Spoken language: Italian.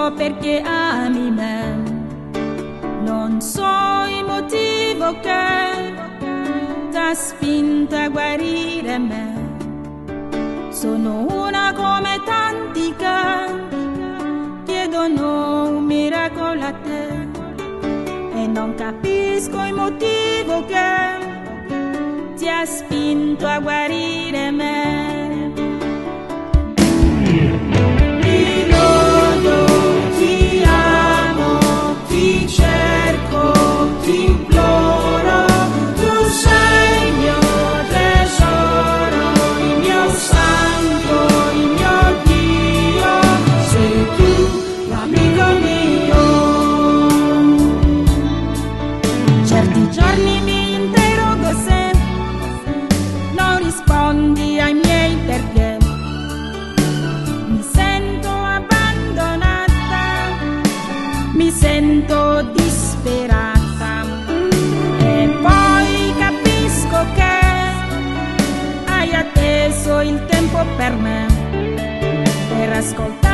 so perché ami me, non so il motivo che t'ha spinta a guarire me. Sono una come tanti che chiedono un miracolo a te, e non capisco il motivo che ti ha spinto a guarire me. Certi giorni mi interrogo se non rispondi ai miei perché. Mi sento abbandonata, mi sento disperata, e poi capisco che hai atteso il tempo per me, per ascoltare